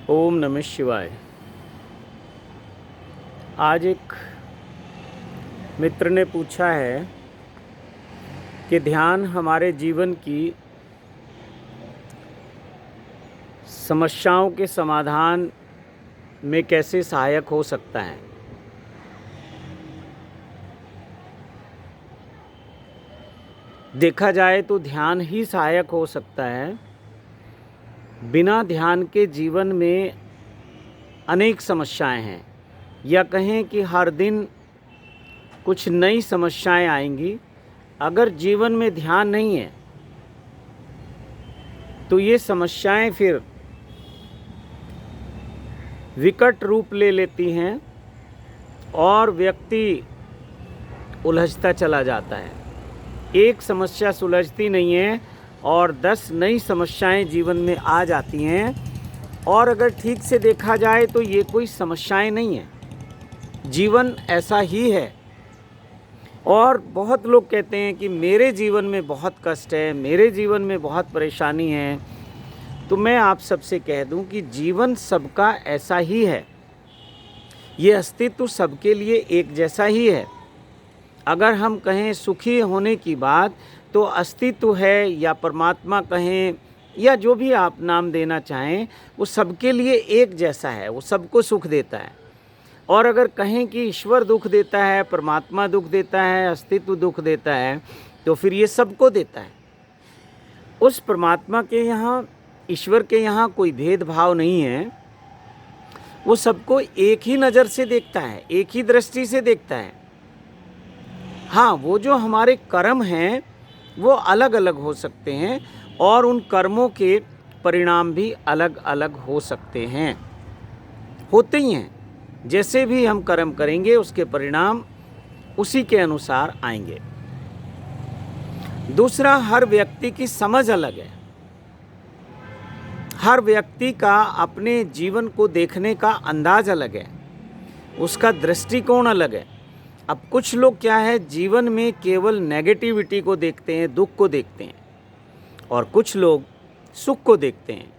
ओम नमः शिवाय। आज एक मित्र ने पूछा है कि ध्यान हमारे जीवन की समस्याओं के समाधान में कैसे सहायक हो सकता है। देखा जाए तो ध्यान ही सहायक हो सकता है। बिना ध्यान के जीवन में अनेक समस्याएं हैं, या कहें कि हर दिन कुछ नई समस्याएं आएंगी। अगर जीवन में ध्यान नहीं है तो ये समस्याएं फिर विकट रूप ले लेती हैं और व्यक्ति उलझता चला जाता है। एक समस्या सुलझती नहीं है और 10 नई समस्याएं जीवन में आ जाती हैं। और अगर ठीक से देखा जाए तो ये कोई समस्याएं नहीं हैं, जीवन ऐसा ही है। और बहुत लोग कहते हैं कि मेरे जीवन में बहुत कष्ट है, मेरे जीवन में बहुत परेशानी है। तो मैं आप सबसे कह दूं कि जीवन सबका ऐसा ही है, ये अस्तित्व सबके लिए एक जैसा ही है। अगर हम कहें सुखी होने की बात, तो अस्तित्व है या परमात्मा कहें या जो भी आप नाम देना चाहें, वो सबके लिए एक जैसा है, वो सबको सुख देता है। और अगर कहें कि ईश्वर दुख देता है, परमात्मा दुख देता है, अस्तित्व दुख देता है, तो फिर ये सबको देता है। उस परमात्मा के यहाँ, ईश्वर के यहाँ कोई भेदभाव नहीं है। वो सबको एक ही नज़र से देखता है, एक ही दृष्टि से देखता है। हाँ, वो जो हमारे कर्म हैं वो अलग अलग हो सकते हैं और उन कर्मों के परिणाम भी अलग अलग हो सकते हैं, होते ही हैं। जैसे भी हम कर्म करेंगे उसके परिणाम उसी के अनुसार आएंगे। दूसरा, हर व्यक्ति की समझ अलग है। हर व्यक्ति का अपने जीवन को देखने का अंदाज अलग है, उसका दृष्टिकोण अलग है। अब कुछ लोग क्या है, जीवन में केवल नेगेटिविटी को देखते हैं, दुख को देखते हैं, और कुछ लोग सुख को देखते हैं।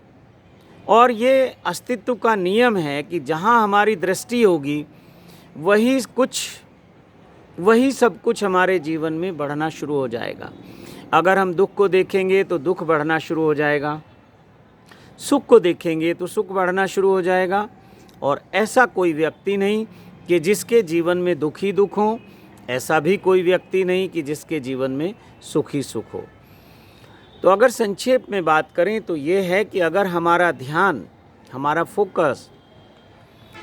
और ये अस्तित्व का नियम है कि जहाँ हमारी दृष्टि होगी वही सब कुछ हमारे जीवन में बढ़ना शुरू हो जाएगा। अगर हम दुख को देखेंगे तो दुख बढ़ना शुरू हो जाएगा, सुख को देखेंगे तो सुख बढ़ना शुरू हो जाएगा। और ऐसा कोई व्यक्ति नहीं कि जिसके जीवन में दुख ही दुख हो, ऐसा भी कोई व्यक्ति नहीं कि जिसके जीवन में सुख ही सुख हो। तो अगर संक्षेप में बात करें तो ये है कि अगर हमारा ध्यान, हमारा फोकस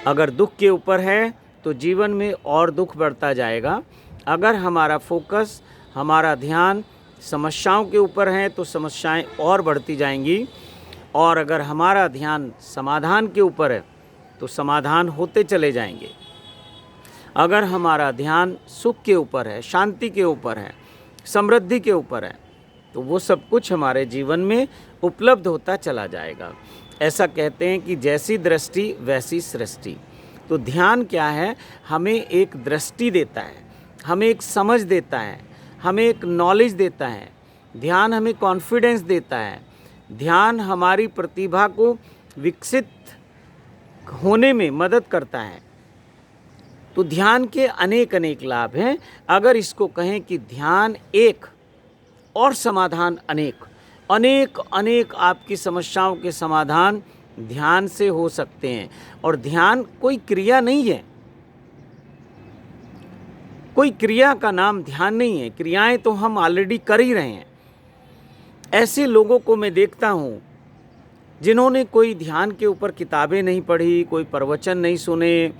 अगर दुख के ऊपर है तो जीवन में और दुख बढ़ता जाएगा। अगर हमारा फोकस, हमारा ध्यान समस्याओं के ऊपर है तो समस्याएं और बढ़ती जाएंगी। और अगर हमारा ध्यान समाधान के ऊपर है तो समाधान होते चले जाएंगे। अगर हमारा ध्यान सुख के ऊपर है, शांति के ऊपर है, समृद्धि के ऊपर है, तो वो सब कुछ हमारे जीवन में उपलब्ध होता चला जाएगा। ऐसा कहते हैं कि जैसी दृष्टि वैसी सृष्टि। तो ध्यान क्या है, हमें एक दृष्टि देता है, हमें एक समझ देता है, हमें एक नॉलेज देता है। ध्यान हमें कॉन्फिडेंस देता है। ध्यान हमारी प्रतिभा को विकसित होने में मदद करता है। तो ध्यान के अनेक अनेक लाभ हैं। अगर इसको कहें कि ध्यान एक और समाधान अनेक, अनेक अनेक आपकी समस्याओं के समाधान ध्यान से हो सकते हैं। और ध्यान कोई क्रिया नहीं है, कोई क्रिया का नाम ध्यान नहीं है। क्रियाएं तो हम ऑलरेडी कर ही रहे हैं। ऐसे लोगों को मैं देखता हूँ जिन्होंने कोई ध्यान के ऊपर किताबें नहीं पढ़ी, कोई प्रवचन नहीं सुने,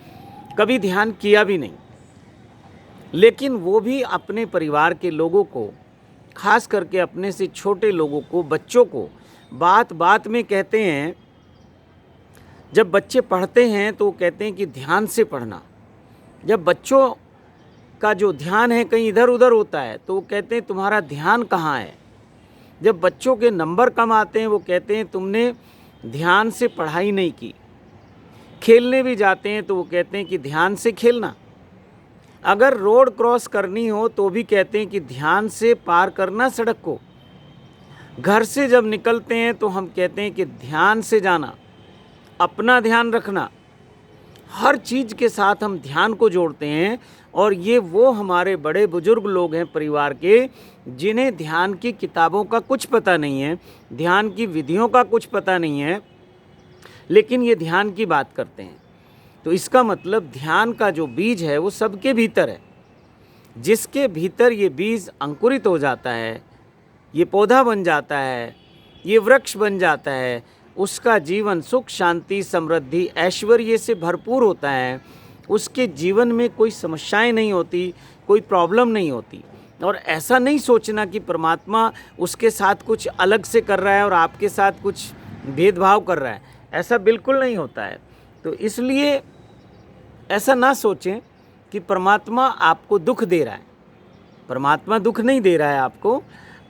कभी ध्यान किया भी नहीं, लेकिन वो भी अपने परिवार के लोगों को, खास करके अपने से छोटे लोगों को, बच्चों को बात बात में कहते हैं। जब बच्चे पढ़ते हैं तो कहते हैं कि ध्यान से पढ़ना। जब बच्चों का जो ध्यान है कहीं इधर उधर होता है तो वो कहते हैं तुम्हारा ध्यान कहाँ है। जब बच्चों के नंबर कम आते हैं वो कहते हैं तुमने ध्यान से पढ़ाई नहीं की। खेलने भी जाते हैं तो वो कहते हैं कि ध्यान से खेलना। अगर रोड क्रॉस करनी हो तो भी कहते हैं कि ध्यान से पार करना सड़क को। घर से जब निकलते हैं तो हम कहते हैं कि ध्यान से जाना। अपना ध्यान रखना, हर चीज़ के साथ हम ध्यान को जोड़ते हैं। और ये वो हमारे बड़े बुजुर्ग लोग हैं परिवार के, जिन्हें ध्यान की किताबों का कुछ पता नहीं है, ध्यान की विधियों का कुछ पता नहीं है, लेकिन ये ध्यान की बात करते हैं। तो इसका मतलब ध्यान का जो बीज है वो सबके भीतर है। जिसके भीतर ये बीज अंकुरित हो जाता है, ये पौधा बन जाता है, ये वृक्ष बन जाता है, उसका जीवन सुख शांति समृद्धि ऐश्वर्य से भरपूर होता है। उसके जीवन में कोई समस्याएं नहीं होती, कोई प्रॉब्लम नहीं होती। और ऐसा नहीं सोचना कि परमात्मा उसके साथ कुछ अलग से कर रहा है और आपके साथ कुछ भेदभाव कर रहा है, ऐसा बिल्कुल नहीं होता है। तो इसलिए ऐसा ना सोचें कि परमात्मा आपको दुख दे रहा है। परमात्मा दुख नहीं दे रहा है आपको,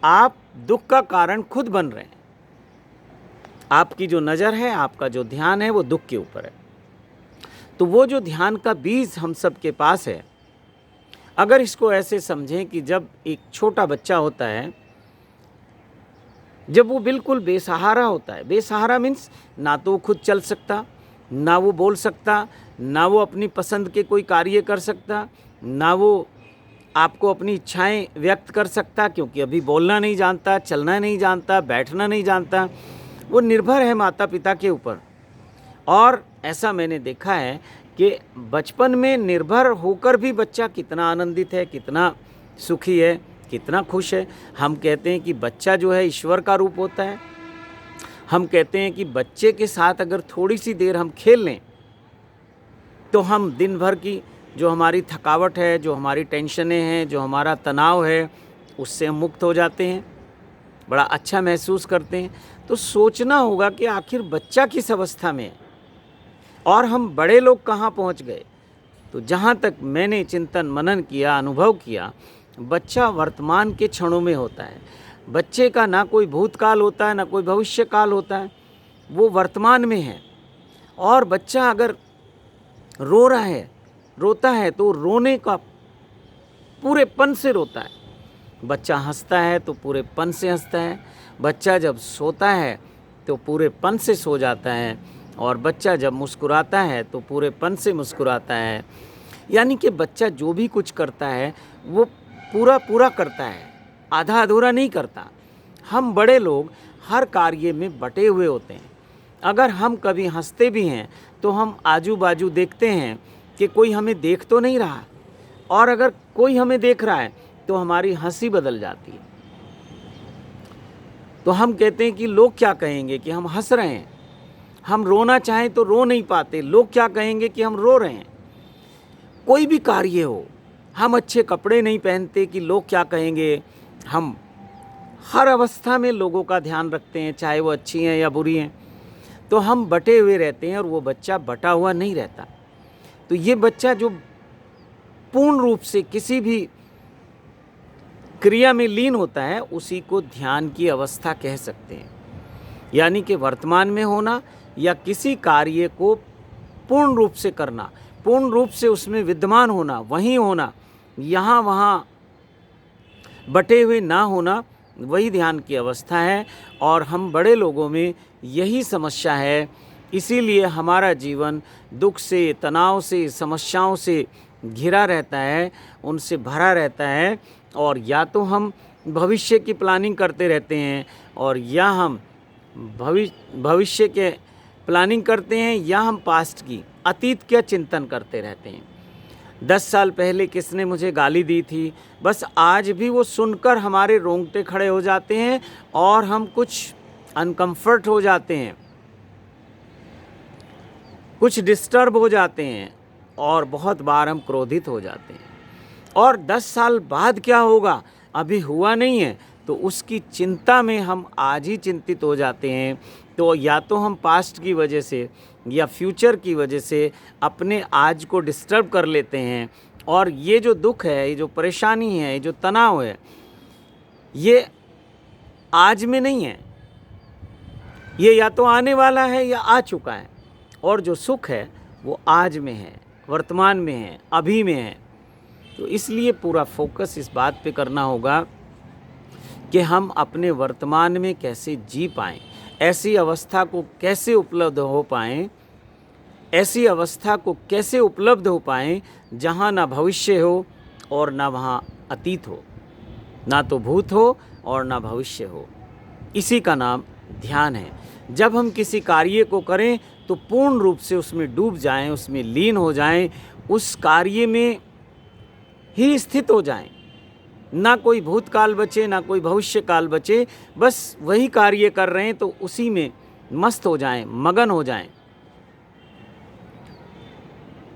आप दुख का कारण खुद बन रहे हैं। आपकी जो नज़र है, आपका जो ध्यान है, वो दुख के ऊपर है। तो वो जो ध्यान का बीज हम सब के पास है, अगर इसको ऐसे समझें कि जब एक छोटा बच्चा होता है, जब वो बिल्कुल बेसहारा होता है, बेसहारा मीन्स ना तो वो खुद चल सकता, ना वो बोल सकता, ना वो अपनी पसंद के कोई कार्य कर सकता, ना वो आपको अपनी इच्छाएं व्यक्त कर सकता, क्योंकि अभी बोलना नहीं जानता, चलना नहीं जानता, बैठना नहीं जानता। वो निर्भर है माता पिता के ऊपर। और ऐसा मैंने देखा है कि बचपन में निर्भर होकर भी बच्चा कितना आनंदित है, कितना सुखी है, कितना खुश है। हम कहते हैं कि बच्चा जो है ईश्वर का रूप होता है। हम कहते हैं कि बच्चे के साथ अगर थोड़ी सी देर हम खेल लें तो हम दिन भर की जो हमारी थकावट है, जो हमारी टेंशनें हैं, जो हमारा तनाव है, उससे हम मुक्त हो जाते हैं, बड़ा अच्छा महसूस करते हैं। तो सोचना होगा कि आखिर बच्चा किस अवस्था में है और हम बड़े लोग कहाँ पहुँच गए। तो जहाँ तक मैंने चिंतन मनन किया, अनुभव किया, बच्चा वर्तमान के क्षणों में होता है। बच्चे का ना कोई भूतकाल होता है, ना कोई भविष्य काल होता है, वो वर्तमान में है। और बच्चा अगर रो रहा है, रोता है, तो रोने का पूरेपन से रोता है। बच्चा हंसता है तो पूरेपन से हंसता है। बच्चा जब सोता है तो पूरेपन से सो जाता है। और बच्चा जब मुस्कुराता है तो पूरेपन से मुस्कुराता है। यानी कि बच्चा जो भी कुछ करता है वो पूरा पूरा करता है, आधा अधूरा नहीं करता। हम बड़े लोग हर कार्य में बटे हुए होते हैं। अगर हम कभी हंसते भी हैं तो हम आजू बाजू देखते हैं कि कोई हमें देख तो नहीं रहा, और अगर कोई हमें देख रहा है तो हमारी हंसी बदल जाती है। तो हम कहते हैं कि लोग क्या कहेंगे कि हम हंस रहे हैं। हम रोना चाहें तो रो नहीं पाते, लोग क्या कहेंगे कि हम रो रहे हैं। कोई भी कार्य हो, हम अच्छे कपड़े नहीं पहनते कि लोग क्या कहेंगे। हम हर अवस्था में लोगों का ध्यान रखते हैं, चाहे वो अच्छी हैं या बुरी हैं। तो हम बटे हुए रहते हैं और वो बच्चा बटा हुआ नहीं रहता। तो ये बच्चा जो पूर्ण रूप से किसी भी क्रिया में लीन होता है, उसी को ध्यान की अवस्था कह सकते हैं। यानी कि वर्तमान में होना या किसी कार्य को पूर्ण रूप से करना, पूर्ण रूप से उसमें विद्यमान होना, वहीं होना, यहाँ वहाँ बटे हुए ना होना, वही ध्यान की अवस्था है। और हम बड़े लोगों में यही समस्या है। इसीलिए हमारा जीवन दुख से, तनाव से, समस्याओं से घिरा रहता है, उनसे भरा रहता है। और या तो हम भविष्य की प्लानिंग करते रहते हैं, और या हम भविष्य के प्लानिंग करते हैं, या हम पास्ट की, अतीत का चिंतन करते रहते हैं। 10 साल पहले किसने मुझे गाली दी थी, बस आज भी वो सुनकर हमारे रोंगटे खड़े हो जाते हैं और हम कुछ अनकम्फर्ट हो जाते हैं, कुछ डिस्टर्ब हो जाते हैं, और बहुत बार हम क्रोधित हो जाते हैं। और 10 साल बाद क्या होगा, अभी हुआ नहीं है, तो उसकी चिंता में हम आज ही चिंतित हो जाते हैं। तो या तो हम पास्ट की वजह से या फ्यूचर की वजह से अपने आज को डिस्टर्ब कर लेते हैं। और ये जो दुख है, ये जो परेशानी है, ये जो तनाव है, ये आज में नहीं है, ये या तो आने वाला है या आ चुका है। और जो सुख है वो आज में है, वर्तमान में है, अभी में है। तो इसलिए पूरा फोकस इस बात पे करना होगा कि हम अपने वर्तमान में कैसे जी पाएँ, ऐसी अवस्था को कैसे उपलब्ध हो पाएँ ऐसी अवस्था को कैसे उपलब्ध हो पाएं जहाँ ना भविष्य हो और ना वहाँ अतीत हो, ना तो भूत हो और ना भविष्य हो। इसी का नाम ध्यान है। जब हम किसी कार्य को करें तो पूर्ण रूप से उसमें डूब जाएं, उसमें लीन हो जाएं, उस कार्य में ही स्थित हो जाएं। ना कोई भूतकाल बचे, ना कोई भविष्य काल बचे, बस वही कार्य कर रहे हैं तो उसी में मस्त हो जाएं, मगन हो जाएं।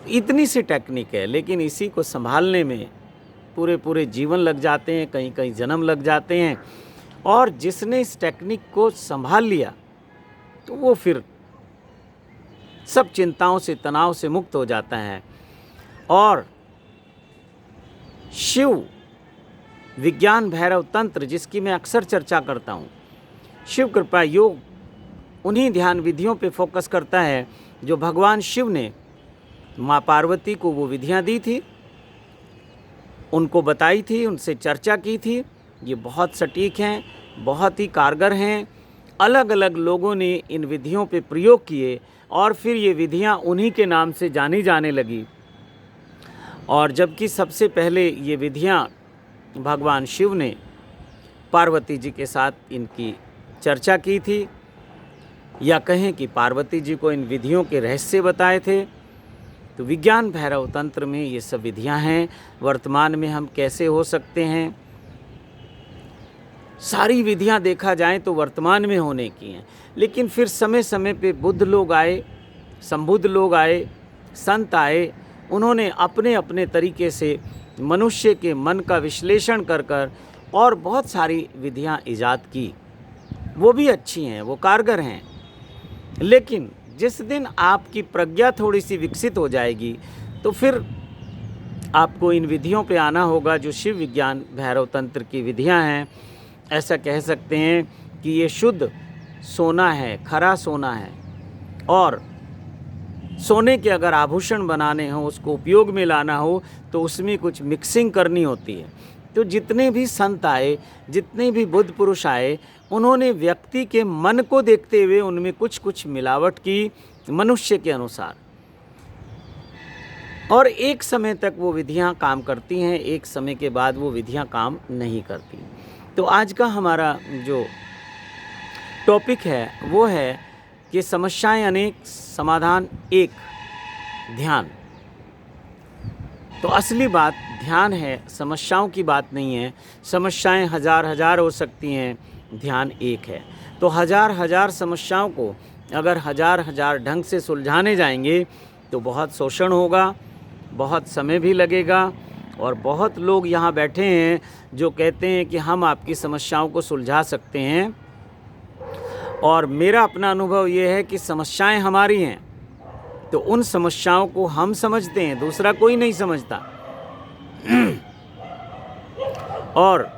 इतनी सी टेक्निक है, लेकिन इसी को संभालने में पूरे पूरे जीवन लग जाते हैं, कहीं कहीं जन्म लग जाते हैं। और जिसने इस टेक्निक को संभाल लिया तो वो फिर सब चिंताओं से, तनाव से मुक्त हो जाता है। और शिव विज्ञान भैरव तंत्र, जिसकी मैं अक्सर चर्चा करता हूँ, शिव कृपा योग उन्हीं ध्यान विधियों पे फोकस करता है जो भगवान शिव ने माँ पार्वती को वो विधियाँ दी थी, उनको बताई थी, उनसे चर्चा की थी। ये बहुत सटीक हैं, बहुत ही कारगर हैं। अलग अलग लोगों ने इन विधियों पे प्रयोग किए और फिर ये विधियाँ उन्हीं के नाम से जानी जाने लगी। और जबकि सबसे पहले ये विधियाँ भगवान शिव ने पार्वती जी के साथ इनकी चर्चा की थी, या कहें कि पार्वती जी को इन विधियों के रहस्य बताए थे। तो विज्ञान भैरव तंत्र में ये सब विधियां हैं। वर्तमान में हम कैसे हो सकते हैं, सारी विधियां देखा जाए तो वर्तमान में होने की हैं, लेकिन फिर समय समय पे बुद्ध लोग आए, संबुद्ध लोग आए, संत आए, उन्होंने अपने अपने तरीके से मनुष्य के मन का विश्लेषण कर कर और बहुत सारी विधियां ईजाद की। वो भी अच्छी हैं, वो कारगर हैं। लेकिन जिस दिन आपकी प्रज्ञा थोड़ी सी विकसित हो जाएगी तो फिर आपको इन विधियों पे आना होगा जो शिव विज्ञान भैरव तंत्र की विधियां हैं। ऐसा कह सकते हैं कि ये शुद्ध सोना है, खरा सोना है। और सोने के अगर आभूषण बनाने हो, उसको उपयोग में लाना हो, तो उसमें कुछ मिक्सिंग करनी होती है। तो जितने भी संत आए, जितने भी बुद्ध पुरुष आए, उन्होंने व्यक्ति के मन को देखते हुए उनमें कुछ कुछ मिलावट की मनुष्य के अनुसार। और एक समय तक वो विधियां काम करती हैं, एक समय के बाद वो विधियां काम नहीं करती। तो आज का हमारा जो टॉपिक है वो है कि समस्याएं अनेक, समाधान एक, ध्यान। तो असली बात ध्यान है, समस्याओं की बात नहीं है। समस्याएं हजार हजार हो सकती हैं, ध्यान एक है। तो हजार हजार समस्याओं को अगर हजार हजार ढंग से सुलझाने जाएंगे तो बहुत शोषण होगा, बहुत समय भी लगेगा। और बहुत लोग यहाँ बैठे हैं जो कहते हैं कि हम आपकी समस्याओं को सुलझा सकते हैं। और मेरा अपना अनुभव ये है कि समस्याएं हमारी हैं, तो उन समस्याओं को हम समझते हैं, दूसरा कोई नहीं समझता। और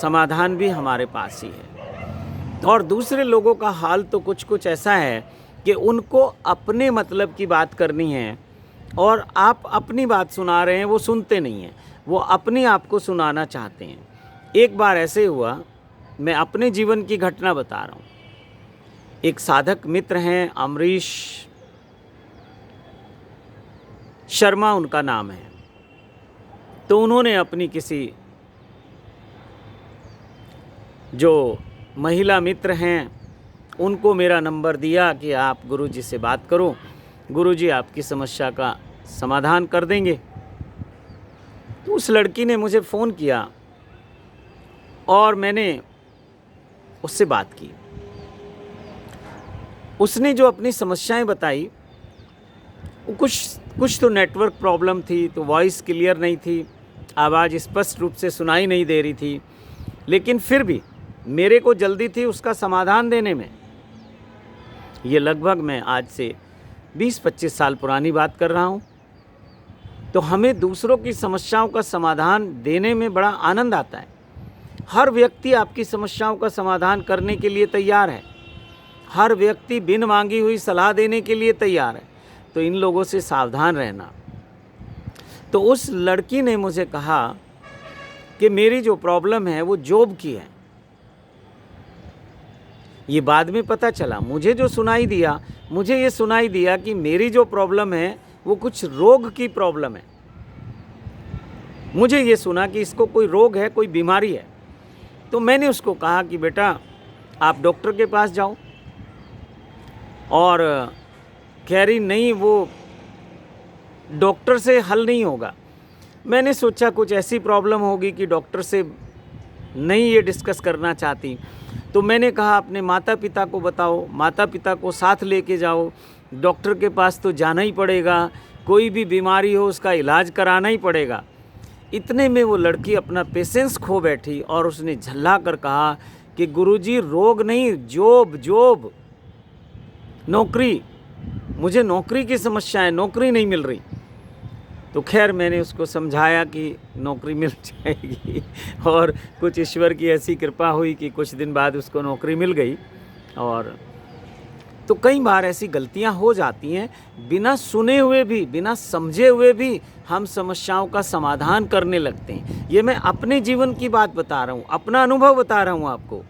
समाधान भी हमारे पास ही है। और दूसरे लोगों का हाल तो कुछ कुछ ऐसा है कि उनको अपने मतलब की बात करनी है और आप अपनी बात सुना रहे हैं, वो सुनते नहीं हैं, वो अपने आप को सुनाना चाहते हैं। एक बार ऐसे हुआ, मैं अपने जीवन की घटना बता रहा हूँ। एक साधक मित्र हैं, अमरीश शर्मा उनका नाम है। तो उन्होंने अपनी किसी जो महिला मित्र हैं उनको मेरा नंबर दिया कि आप गुरुजी से बात करो, गुरुजी आपकी समस्या का समाधान कर देंगे। तो उस लड़की ने मुझे फ़ोन किया और मैंने उससे बात की। उसने जो अपनी समस्याएं बताई, वो कुछ तो नेटवर्क प्रॉब्लम थी, तो वॉइस क्लियर नहीं थी, आवाज़ स्पष्ट रूप से सुनाई नहीं दे रही थी। लेकिन फिर भी मेरे को जल्दी थी उसका समाधान देने में। ये लगभग मैं आज से 20-25 साल पुरानी बात कर रहा हूँ। तो हमें दूसरों की समस्याओं का समाधान देने में बड़ा आनंद आता है। हर व्यक्ति आपकी समस्याओं का समाधान करने के लिए तैयार है, हर व्यक्ति बिन मांगी हुई सलाह देने के लिए तैयार है। तो इन लोगों से सावधान रहना। तो उस लड़की ने मुझे कहा कि मेरी जो प्रॉब्लम है वो जॉब की है। ये बाद में पता चला। मुझे जो सुनाई दिया, मुझे ये सुनाई दिया कि मेरी जो प्रॉब्लम है वो कुछ रोग की प्रॉब्लम है। मुझे ये सुना कि इसको कोई रोग है, कोई बीमारी है। तो मैंने उसको कहा कि बेटा आप डॉक्टर के पास जाओ, और कह रही नहीं वो डॉक्टर से हल नहीं होगा। मैंने सोचा कुछ ऐसी प्रॉब्लम होगी कि डॉक्टर से नहीं ये डिस्कस करना चाहती। तो मैंने कहा अपने माता पिता को बताओ, माता पिता को साथ लेके जाओ, डॉक्टर के पास तो जाना ही पड़ेगा, कोई भी बीमारी हो उसका इलाज कराना ही पड़ेगा। इतने में वो लड़की अपना पेशेंस खो बैठी और उसने झल्ला कर कहा कि गुरुजी रोग नहीं, जॉब नौकरी, मुझे नौकरी की समस्या है, नौकरी नहीं मिल रही। तो खैर मैंने उसको समझाया कि नौकरी मिल जाएगी, और कुछ ईश्वर की ऐसी कृपा हुई कि कुछ दिन बाद उसको नौकरी मिल गई। और तो कई बार ऐसी गलतियां हो जाती हैं, बिना सुने हुए भी, बिना समझे हुए भी हम समस्याओं का समाधान करने लगते हैं। ये मैं अपने जीवन की बात बता रहा हूँ, अपना अनुभव बता रहा हूँ आपको।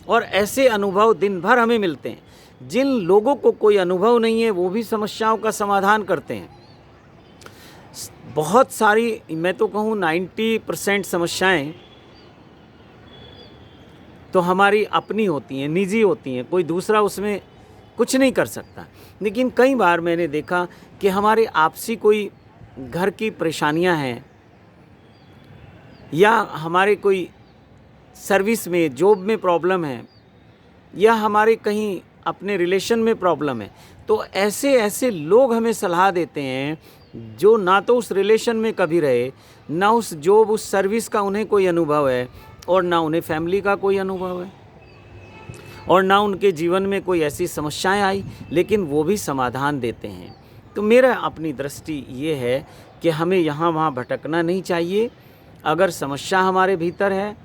और ऐसे अनुभव दिन भर हमें मिलते हैं। जिन लोगों को कोई अनुभव नहीं है वो भी समस्याओं का समाधान करते हैं। बहुत सारी, मैं तो कहूँ 90% समस्याएं तो हमारी अपनी होती हैं, निजी होती हैं, कोई दूसरा उसमें कुछ नहीं कर सकता। लेकिन कई बार मैंने देखा कि हमारे आपसी कोई घर की परेशानियां हैं, या हमारे कोई सर्विस में, जॉब में प्रॉब्लम है, या हमारे कहीं अपने रिलेशन में प्रॉब्लम है, तो ऐसे लोग हमें सलाह देते हैं जो ना तो उस रिलेशन में कभी रहे, ना उस जॉब, उस सर्विस का उन्हें कोई अनुभव है, और ना उन्हें फैमिली का कोई अनुभव है, और ना उनके जीवन में कोई ऐसी समस्याएं आई, लेकिन वो भी समाधान देते हैं। तो मेरा अपनी दृष्टि ये है कि हमें यहाँ वहाँ भटकना नहीं चाहिए। अगर समस्या हमारे भीतर है,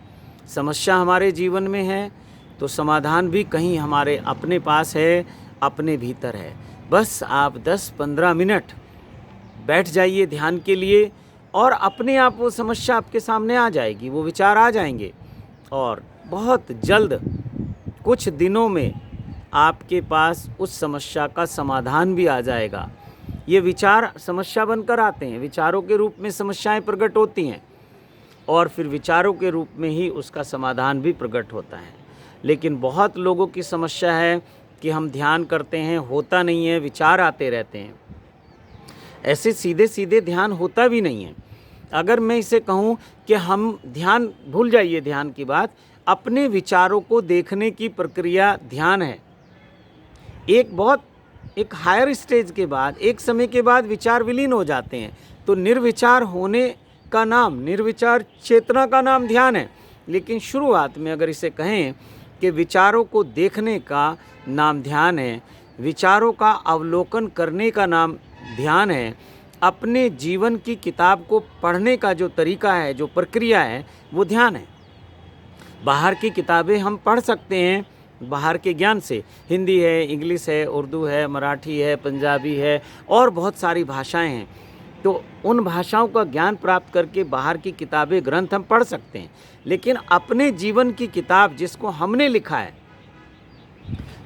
समस्या हमारे जीवन में है, तो समाधान भी कहीं हमारे अपने पास है, अपने भीतर है। बस आप 10-15 मिनट बैठ जाइए ध्यान के लिए, और अपने आप वो समस्या आपके सामने आ जाएगी, वो विचार आ जाएंगे, और बहुत जल्द कुछ दिनों में आपके पास उस समस्या का समाधान भी आ जाएगा। ये विचार समस्या बनकर आते हैं, विचारों के रूप में समस्याएं प्रकट होती हैं, और फिर विचारों के रूप में ही उसका समाधान भी प्रकट होता है। लेकिन बहुत लोगों की समस्या है कि हम ध्यान करते हैं, होता नहीं है, विचार आते रहते हैं। ऐसे सीधे सीधे ध्यान होता भी नहीं है। अगर मैं इसे कहूँ कि हम ध्यान भूल जाइए, ध्यान की बात, अपने विचारों को देखने की प्रक्रिया ध्यान है। एक हायर स्टेज के बाद, एक समय के बाद विचार विलीन हो जाते हैं, तो निर्विचार होने का नाम, निर्विचार चेतना का नाम ध्यान है। लेकिन शुरुआत में अगर इसे कहें कि विचारों को देखने का नाम ध्यान है, विचारों का अवलोकन करने का नाम ध्यान है, अपने जीवन की किताब को पढ़ने का जो तरीका है, जो प्रक्रिया है, वो ध्यान है। बाहर की किताबें हम पढ़ सकते हैं, बाहर के ज्ञान से, हिंदी है, इंग्लिश है, उर्दू है, मराठी है, पंजाबी है, और बहुत सारी भाषाएं हैं। तो उन भाषाओं का ज्ञान प्राप्त करके बाहर की किताबें, ग्रंथ हम पढ़ सकते हैं। लेकिन अपने जीवन की किताब, जिसको हमने लिखा है,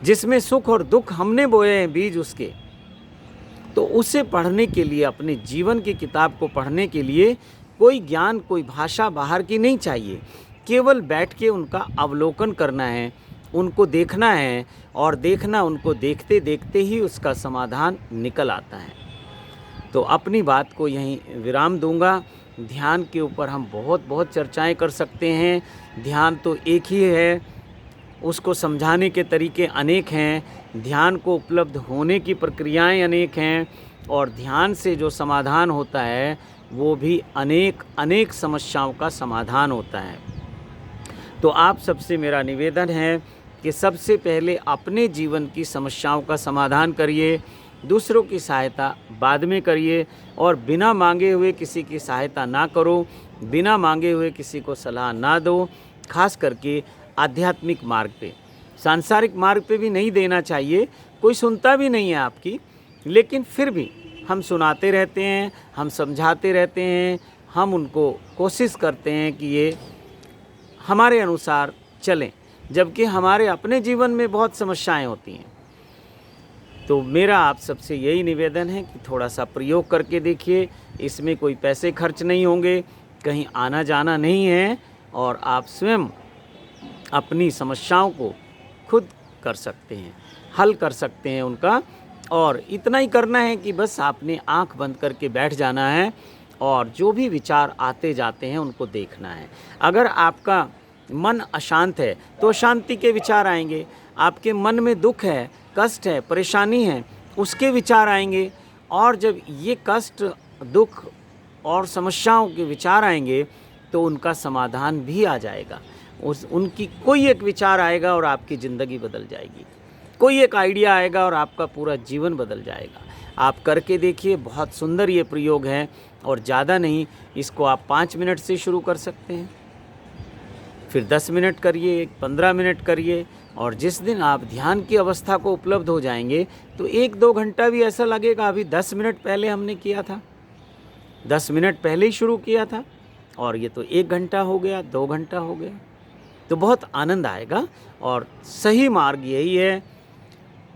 जिसमें सुख और दुख हमने बोए हैं बीज उसके, तो उसे पढ़ने के लिए, अपने जीवन की किताब को पढ़ने के लिए कोई ज्ञान, कोई भाषा बाहर की नहीं चाहिए। केवल बैठ के उनका अवलोकन करना है, उनको देखना है, और देखना, उनको देखते देखते ही उसका समाधान निकल आता है। तो अपनी बात को यहीं विराम दूंगा। ध्यान के ऊपर हम बहुत चर्चाएं कर सकते हैं। ध्यान तो एक ही है, उसको समझाने के तरीके अनेक हैं, ध्यान को उपलब्ध होने की प्रक्रियाएं अनेक हैं, और ध्यान से जो समाधान होता है वो भी अनेक समस्याओं का समाधान होता है। तो आप सबसे मेरा निवेदन है कि सबसे पहले अपने जीवन की समस्याओं का समाधान करिए, दूसरों की सहायता बाद में करिए, और बिना मांगे हुए किसी की सहायता ना करो, बिना मांगे हुए किसी को सलाह ना दो। खास करके आध्यात्मिक मार्ग पे, सांसारिक मार्ग पे भी नहीं देना चाहिए, कोई सुनता भी नहीं है आपकी, लेकिन फिर भी हम सुनाते रहते हैं, हम समझाते रहते हैं, हम उनको कोशिश करते हैं कि ये हमारे अनुसार चलें। जबकि हमारे अपने जीवन में बहुत समस्याएं होती हैं। तो मेरा आप सबसे यही निवेदन है कि थोड़ा सा प्रयोग करके देखिए। इसमें कोई पैसे खर्च नहीं होंगे, कहीं आना जाना नहीं है, और आप स्वयं अपनी समस्याओं को खुद कर सकते हैं, हल कर सकते हैं उनका। और इतना ही करना है कि बस आपने आंख बंद करके बैठ जाना है और जो भी विचार आते जाते हैं उनको देखना है। अगर आपका मन अशांत है तो अशांति के विचार आएंगे, आपके मन में दुख है, कष्ट है, परेशानी है, उसके विचार आएंगे। और जब ये कष्ट, दुख और समस्याओं के विचार आएंगे तो उनका समाधान भी आ जाएगा। उनकी कोई एक विचार आएगा और आपकी ज़िंदगी बदल जाएगी, कोई एक आइडिया आएगा और आपका पूरा जीवन बदल जाएगा। आप करके देखिए, बहुत सुंदर ये प्रयोग है। और ज़्यादा नहीं, इसको आप 5 मिनट से शुरू कर सकते हैं, फिर 10 मिनट करिए, 15 मिनट करिए। और जिस दिन आप ध्यान की अवस्था को उपलब्ध हो जाएंगे तो 1-2 घंटा भी ऐसा लगेगा अभी 10 मिनट पहले हमने किया था, 10 मिनट पहले ही शुरू किया था, और ये तो 1 घंटा हो गया, 2 घंटा हो गया। तो बहुत आनंद आएगा। और सही मार्ग यही है,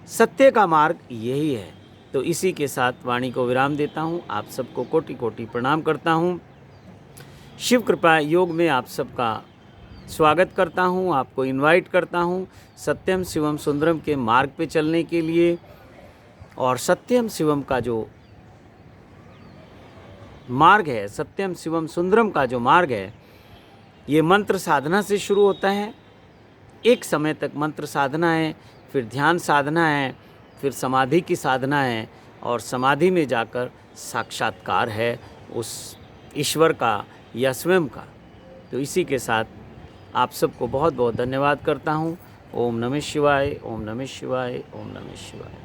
सत्य का मार्ग यही है। तो इसी के साथ वाणी को विराम देता हूँ। आप सबको कोटि कोटि प्रणाम करता हूँ। शिव कृपा योग में आप सबका स्वागत करता हूँ, आपको इनवाइट करता हूँ सत्यम शिवम सुंदरम के मार्ग पे चलने के लिए। और सत्यम शिवम का जो मार्ग है, सत्यम शिवम सुंदरम का जो मार्ग है, ये मंत्र साधना से शुरू होता है। एक समय तक मंत्र साधना है, फिर ध्यान साधना है, फिर समाधि की साधना है, और समाधि में जाकर साक्षात्कार है उस ईश्वर का या स्वयं का। तो इसी के साथ आप सबको बहुत बहुत धन्यवाद करता हूँ। ओम नमः शिवाय, ओम नमः शिवाय, ओम नमः शिवाय।